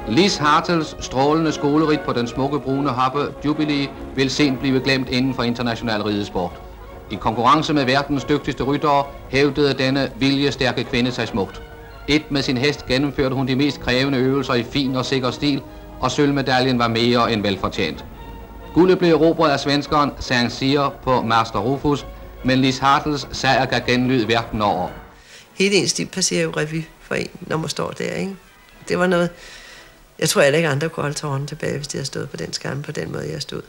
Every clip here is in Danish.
Lis Hartels strålende skoleridt på den smukke brune hoppe Jubilee vil sent blive glemt inden for international ridesport. I konkurrence med verdens dygtigste ryttere hævdede denne viljestærke kvinde sig smukt. Med sin hest gennemførte hun de mest krævende øvelser i fin og sikker stil, og sølvmedaljen var mere end velfortjent. Guldet blev erobret af svenskeren Saint-Cyr på Master Rufus, men Lis Hartels sejr gav genlyd verden over. Hele ens stil passerer jo revy for en, når man står der, ikke? Det var noget... Jeg tror ikke andre kunne holde tårerne tilbage, hvis de havde stået på den skærm på den måde, jeg stod.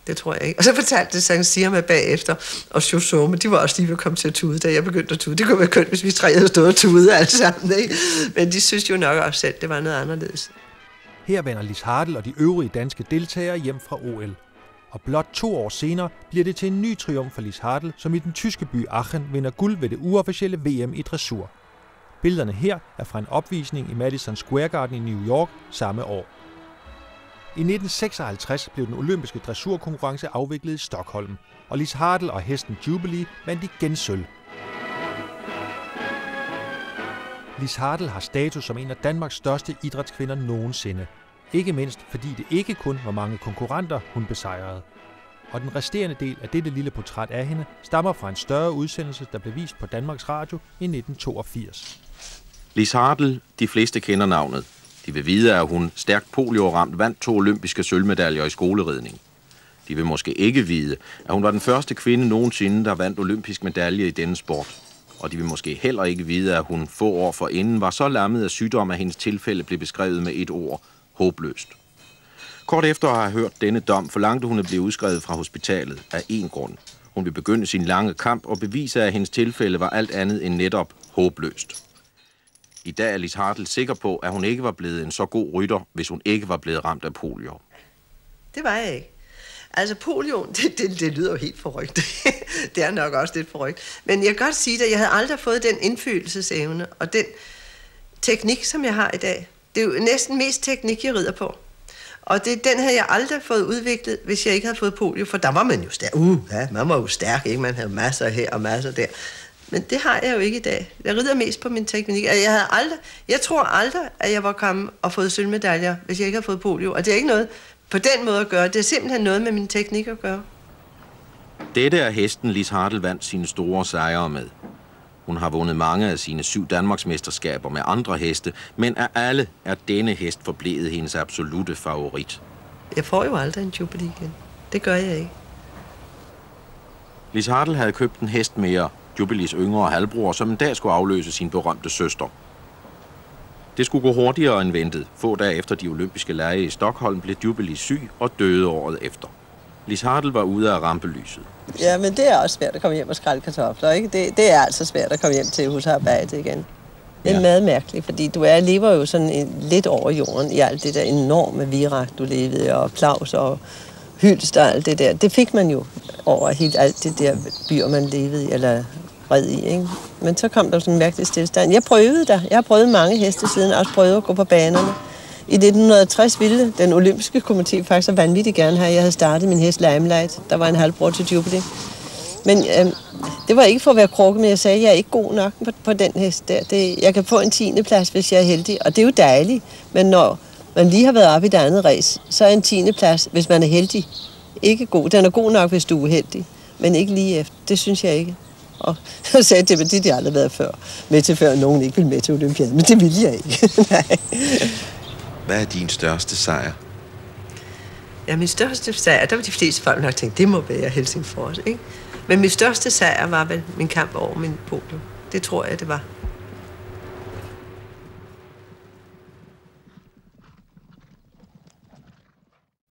Det tror jeg ikke. Og så fortalte det Saint-Cyr mig bagefter, og Chaussot, men de var også lige ved at komme til at tude, da jeg begyndte at tude. Det kunne være kønt, hvis vi tre havde stået og tude alle sammen, ikke? Men de synes jo nok også selv, det var noget anderledes. Her vender Lis Hartel og de øvrige danske deltagere hjem fra OL. Og blot 2 år senere bliver det til en ny triumf for Lis Hartel, som i den tyske by Aachen vinder guld ved det uofficielle VM i dressur. Billederne her er fra en opvisning i Madison Square Garden i New York samme år. I 1956 blev den olympiske dressurkonkurrence afviklet i Stockholm, og Lis Hartel og hesten Jubilee vandt igen sølv. Lis Hartel har status som en af Danmarks største idrætskvinder nogensinde. Ikke mindst fordi det ikke kun var mange konkurrenter, hun besejrede. Og den resterende del af dette lille portræt af hende stammer fra en større udsendelse, der blev vist på Danmarks Radio i 1982. Lis Hartel, de fleste kender navnet. De vil vide, at hun stærkt polioramt vandt 2 olympiske sølvmedaljer i skoleridning. De vil måske ikke vide, at hun var den første kvinde nogensinde, der vandt olympisk medalje i denne sport. Og de vil måske heller ikke vide, at hun få år forinden var så lammet af sygdom, at hendes tilfælde blev beskrevet med et ord: håbløst. Kort efter at have hørt denne dom, forlangte hun at blive udskrevet fra hospitalet af én grund. Hun vil begynde sin lange kamp og bevise, at hendes tilfælde var alt andet end netop håbløst. I dag er Lis Hartel sikker på, at hun ikke var blevet en så god rytter, hvis hun ikke var blevet ramt af polio. Det var jeg ikke. Altså polio, det lyder jo helt forrygt. Det er nok også lidt forrygt. Men jeg kan godt sige, at jeg havde aldrig fået den indfølelsesevne og den teknik, som jeg har i dag. Det er jo næsten mest teknik, jeg rider på. Og den havde jeg aldrig fået udviklet, hvis jeg ikke havde fået polio, for der var man jo stærk. Ja, man var jo stærk, ikke? Man havde masser her og masser der. Men det har jeg jo ikke i dag. Jeg rider mest på min teknik. Jeg tror aldrig, at jeg var kommet og fået sølvmedaljer, hvis jeg ikke havde fået polio. Og det er ikke noget på den måde at gøre. Det er simpelthen noget med min teknik at gøre. Dette er hesten, Lis Hartel vandt sine store sejre med. Hun har vundet mange af sine 7 Danmarksmesterskaber med andre heste, men af alle er denne hest forblevet hendes absolute favorit. Jeg får jo aldrig en Jubilee igen. Det gør jeg ikke. Lis Hartel havde købt en hest mere, Jubilees yngre halvbror, som en dag skulle afløse sin berømte søster. Det skulle gå hurtigere end ventet. Få dage efter de olympiske lege i Stockholm blev Jubilee syg og døde året efter. Lis Hartel var ude af rampelyset. Ja, men det er også svært at komme hjem og skrælle kartofler, ikke? Det er altså svært at komme hjem til husarbejde igen. Det er meget mærkeligt, fordi du lever jo sådan lidt over jorden i alt det der enorme virak, du levede, og Claus og Hylst og alt det der. Det fik man jo over helt alt det der byer, man levede i, eller red i, ikke? Men så kom der sådan en mærkelig stillestand. Jeg prøvede der. Jeg har prøvet mange heste siden, også prøvet at gå på banerne. I 1960 ville den olympiske komité faktisk vanvittigt gerne have, at jeg havde startet min hest Limelight. Der var en halvbror til Jubilee. Men det var ikke for at være krukke, men jeg sagde, at jeg er ikke god nok på den hest der. Jeg kan få en 10. plads, hvis jeg er heldig, og det er jo dejligt. Men når man lige har været oppe i det andet race, så er en 10. plads, hvis man er heldig, ikke god. Den er god nok, hvis du er uheldig, men ikke lige efter. Det synes jeg ikke. Og så sagde jeg til mig, det har aldrig været med til før, nogen ikke ville med til Olympiaden, men det ville jeg ikke. Nej. Hvad er din største sejr? Ja, min største sejr, der var de fleste folk nok tænkt, det må være Helsingfors, ikke? Men min største sejr var vel min kamp over min polio. Det tror jeg, det var.